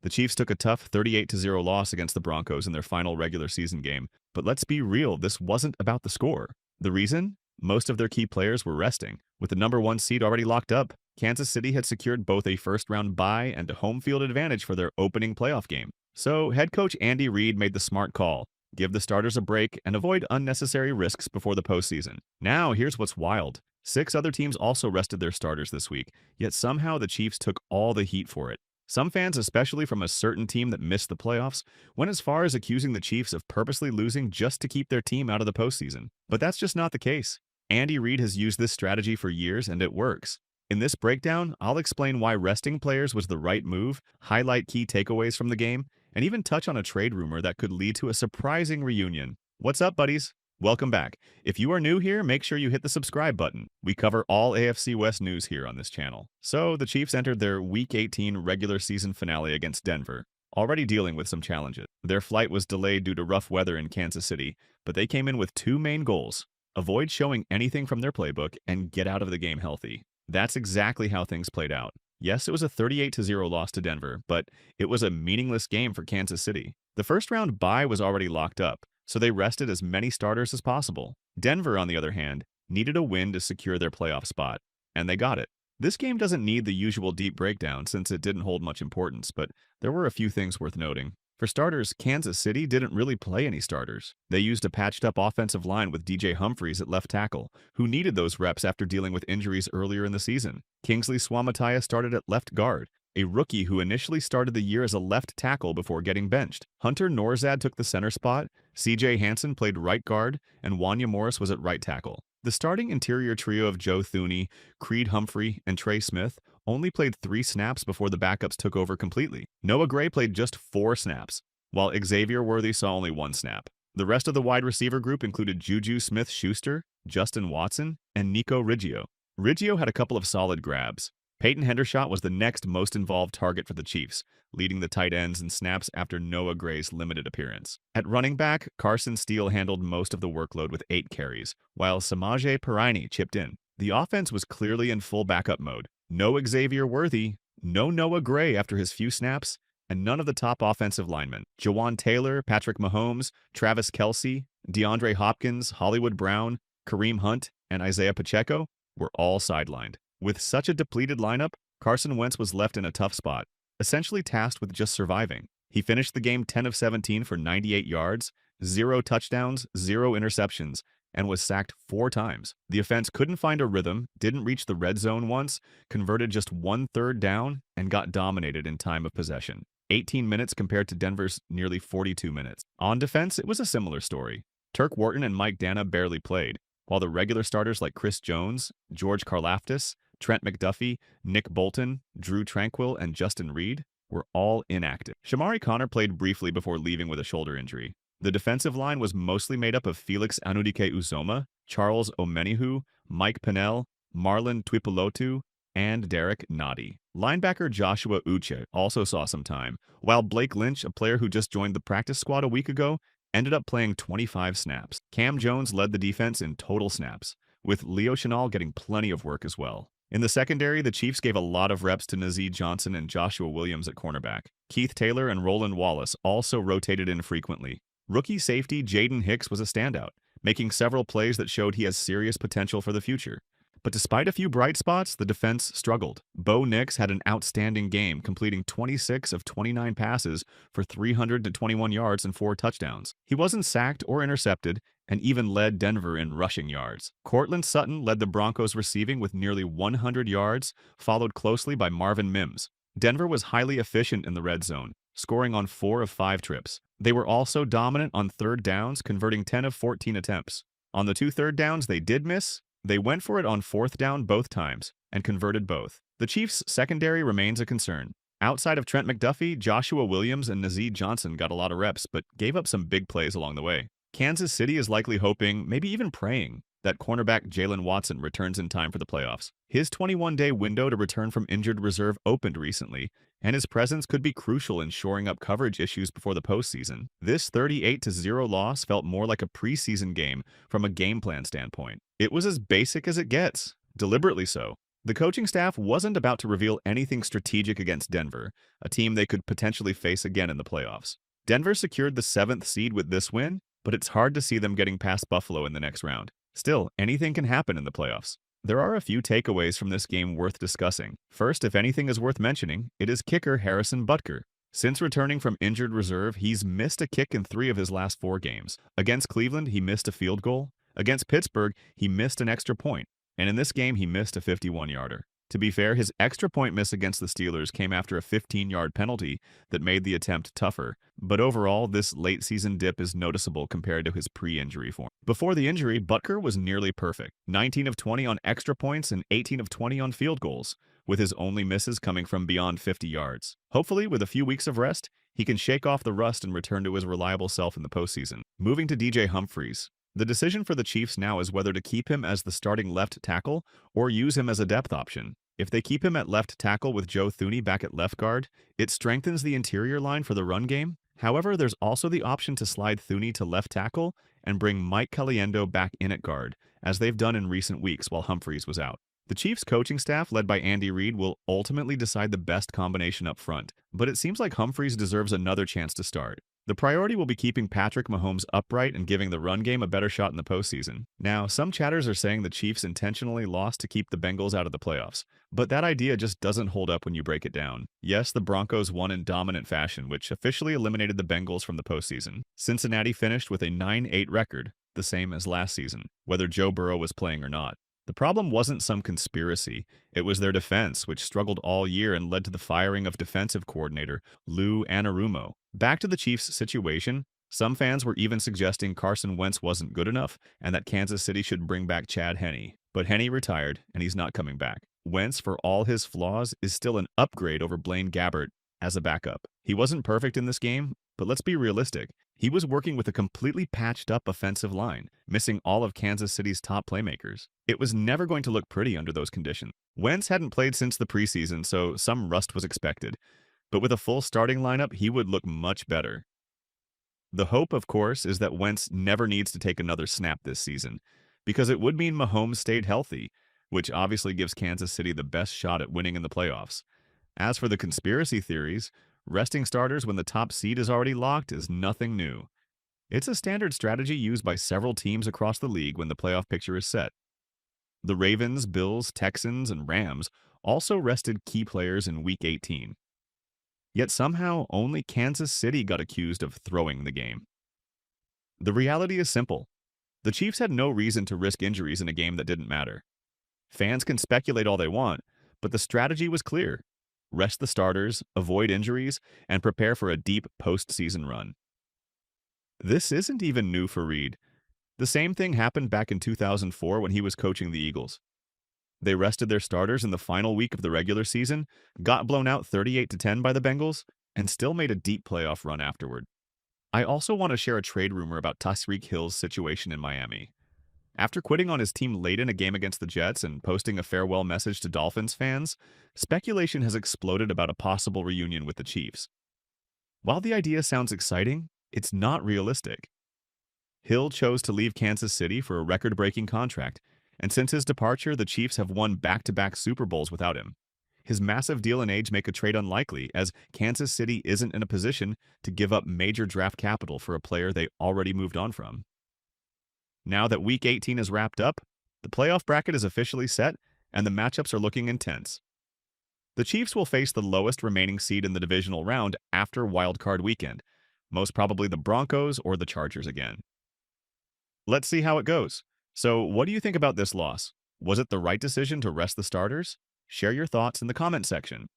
The Chiefs took a tough 38-0 loss against the Broncos in their final regular season game, but let's be real, this wasn't about the score. The reason? Most of their key players were resting. With the number one seed already locked up, Kansas City had secured both a first-round bye and a home field advantage for their opening playoff game. So, head coach Andy Reid made the smart call. Give the starters a break and avoid unnecessary risks before the postseason. Now, here's what's wild. 6 other teams also rested their starters this week, yet somehow the Chiefs took all the heat for it. Some fans, especially from a certain team that missed the playoffs, went as far as accusing the Chiefs of purposely losing just to keep their team out of the postseason. But that's just not the case. Andy Reid has used this strategy for years and it works. In this breakdown, I'll explain why resting players was the right move, highlight key takeaways from the game, and even touch on a trade rumor that could lead to a surprising reunion. What's up, buddies? Welcome back. If you are new here, make sure you hit the subscribe button. We cover all AFC West news here on this channel. So, the Chiefs entered their Week 18 regular season finale against Denver, already dealing with some challenges. Their flight was delayed due to rough weather in Kansas City, but they came in with 2 main goals: avoid showing anything from their playbook and get out of the game healthy. That's exactly how things played out. Yes, it was a 38-0 loss to Denver, but it was a meaningless game for Kansas City. The first round bye was already locked up, so they rested as many starters as possible. Denver, on the other hand, needed a win to secure their playoff spot, and they got it. This game doesn't need the usual deep breakdown since it didn't hold much importance, but there were a few things worth noting. For starters, Kansas City didn't really play any starters. They used a patched-up offensive line with DJ Humphries at left tackle, who needed those reps after dealing with injuries earlier in the season. Kingsley Suamataia started at left guard, a rookie who initially started the year as a left tackle before getting benched. Hunter Norzad took the center spot, CJ Hansen played right guard, and Wanya Morris was at right tackle. The starting interior trio of Joe Thuney, Creed Humphrey, and Trey Smith only played 3 snaps before the backups took over completely. Noah Gray played just 4 snaps, while Xavier Worthy saw only 1 snap. The rest of the wide receiver group included Juju Smith-Schuster, Justin Watson, and Nico Riggio. Riggio had a couple of solid grabs. Peyton Hendershot was the next most involved target for the Chiefs, leading the tight ends in snaps after Noah Gray's limited appearance. At running back, Carson Steele handled most of the workload with 8 carries, while Samaje Perine chipped in. The offense was clearly in full backup mode. No Xavier Worthy, no Noah Gray after his few snaps, and none of the top offensive linemen. Jawan Taylor, Patrick Mahomes, Travis Kelce, DeAndre Hopkins, Hollywood Brown, Kareem Hunt, and Isaiah Pacheco were all sidelined. With such a depleted lineup, Carson Wentz was left in a tough spot, essentially tasked with just surviving. He finished the game 10 of 17 for 98 yards, 0 touchdowns, 0 interceptions, and was sacked 4 times. The offense couldn't find a rhythm, didn't reach the red zone once, converted just 1 third down, and got dominated in time of possession. 18 minutes compared to Denver's nearly 42 minutes. On defense, it was a similar story. Turk Wharton and Mike Dana barely played, while the regular starters like Chris Jones, George Karlaftis, Trent McDuffie, Nick Bolton, Drew Tranquill, and Justin Reed were all inactive. Shamari Connor played briefly before leaving with a shoulder injury. The defensive line was mostly made up of Felix Anudike-Uzomah, Charles Omenihu, Mike Pennell, Marlon Tuipulotu, and Derek Noddy. Linebacker Joshua Uche also saw some time, while Blake Lynch, a player who just joined the practice squad a week ago, ended up playing 25 snaps. Cam Jones led the defense in total snaps, with Leo Chenal getting plenty of work as well. In the secondary, the Chiefs gave a lot of reps to Nazeed Johnson and Joshua Williams at cornerback. Keith Taylor and Roland Wallace also rotated in frequently. Rookie safety Jaden Hicks was a standout, making several plays that showed he has serious potential for the future. But despite a few bright spots, the defense struggled. Bo Nix had an outstanding game, completing 26 of 29 passes for 321 yards and 4 touchdowns. He wasn't sacked or intercepted, and even led Denver in rushing yards. Cortland Sutton led the Broncos receiving with nearly 100 yards, followed closely by Marvin Mims. Denver was highly efficient in the red zone, scoring on 4 of 5 trips. They were also dominant on third downs, converting 10 of 14 attempts. On the 2 third downs they did miss, they went for it on 4th down both times, and converted both. The Chiefs' secondary remains a concern. Outside of Trent McDuffie, Joshua Williams and Nazeed Johnson got a lot of reps, but gave up some big plays along the way. Kansas City is likely hoping, maybe even praying, that cornerback Jalen Watson returns in time for the playoffs. His 21-day window to return from injured reserve opened recently, and his presence could be crucial in shoring up coverage issues before the postseason. This 38-0 loss felt more like a preseason game from a game plan standpoint. It was as basic as it gets, deliberately so. The coaching staff wasn't about to reveal anything strategic against Denver, a team they could potentially face again in the playoffs. Denver secured the 7th seed with this win, but it's hard to see them getting past Buffalo in the next round. Still, anything can happen in the playoffs. There are a few takeaways from this game worth discussing. First, if anything is worth mentioning, it is kicker Harrison Butker. Since returning from injured reserve, he's missed a kick in 3 of his last 4 games. Against Cleveland, he missed a field goal. Against Pittsburgh, he missed an extra point. And in this game, he missed a 51-yarder. To be fair, his extra point miss against the Steelers came after a 15-yard penalty that made the attempt tougher. But overall, this late-season dip is noticeable compared to his pre-injury form. Before the injury, Butker was nearly perfect. 19 of 20 on extra points and 18 of 20 on field goals, with his only misses coming from beyond 50 yards. Hopefully, with a few weeks of rest, he can shake off the rust and return to his reliable self in the postseason. Moving to DJ Humphries. The decision for the Chiefs now is whether to keep him as the starting left tackle or use him as a depth option. If they keep him at left tackle with Joe Thuney back at left guard, it strengthens the interior line for the run game. However, there's also the option to slide Thuney to left tackle and bring Mike Caliendo back in at guard, as they've done in recent weeks while Humphries was out. The Chiefs' coaching staff, led by Andy Reid, will ultimately decide the best combination up front, but it seems like Humphries deserves another chance to start. The priority will be keeping Patrick Mahomes upright and giving the run game a better shot in the postseason. Now, some chatters are saying the Chiefs intentionally lost to keep the Bengals out of the playoffs, but that idea just doesn't hold up when you break it down. Yes, the Broncos won in dominant fashion, which officially eliminated the Bengals from the postseason. Cincinnati finished with a 9-8 record, the same as last season, whether Joe Burrow was playing or not. The problem wasn't some conspiracy. It was their defense, which struggled all year and led to the firing of defensive coordinator Lou Anarumo. Back to the Chiefs' situation, some fans were even suggesting Carson Wentz wasn't good enough and that Kansas City should bring back Chad Henne. But Henne retired, and he's not coming back. Wentz, for all his flaws, is still an upgrade over Blaine Gabbert as a backup. He wasn't perfect in this game, but let's be realistic. He was working with a completely patched-up offensive line, missing all of Kansas City's top playmakers. It was never going to look pretty under those conditions. Wentz hadn't played since the preseason, so some rust was expected. But with a full starting lineup, he would look much better. The hope, of course, is that Wentz never needs to take another snap this season, because it would mean Mahomes stayed healthy, which obviously gives Kansas City the best shot at winning in the playoffs. As for the conspiracy theories, resting starters when the top seed is already locked is nothing new. It's a standard strategy used by several teams across the league when the playoff picture is set. The Ravens, Bills, Texans, and Rams also rested key players in Week 18. Yet somehow, only Kansas City got accused of throwing the game. The reality is simple. The Chiefs had no reason to risk injuries in a game that didn't matter. Fans can speculate all they want, but the strategy was clear. Rest the starters, avoid injuries, and prepare for a deep postseason run. This isn't even new for Reid. The same thing happened back in 2004 when he was coaching the Eagles. They rested their starters in the final week of the regular season, got blown out 38-10 by the Bengals, and still made a deep playoff run afterward. I also want to share a trade rumor about Tyreek Hill's situation in Miami. After quitting on his team late in a game against the Jets and posting a farewell message to Dolphins fans, speculation has exploded about a possible reunion with the Chiefs. While the idea sounds exciting, it's not realistic. Hill chose to leave Kansas City for a record-breaking contract, and since his departure, the Chiefs have won back-to-back Super Bowls without him. His massive deal and age make a trade unlikely, as Kansas City isn't in a position to give up major draft capital for a player they already moved on from. Now that Week 18 is wrapped up, the playoff bracket is officially set, and the matchups are looking intense. The Chiefs will face the lowest remaining seed in the divisional round after Wild Card Weekend, most probably the Broncos or the Chargers again. Let's see how it goes. So, what do you think about this loss? Was it the right decision to rest the starters? Share your thoughts in the comment section.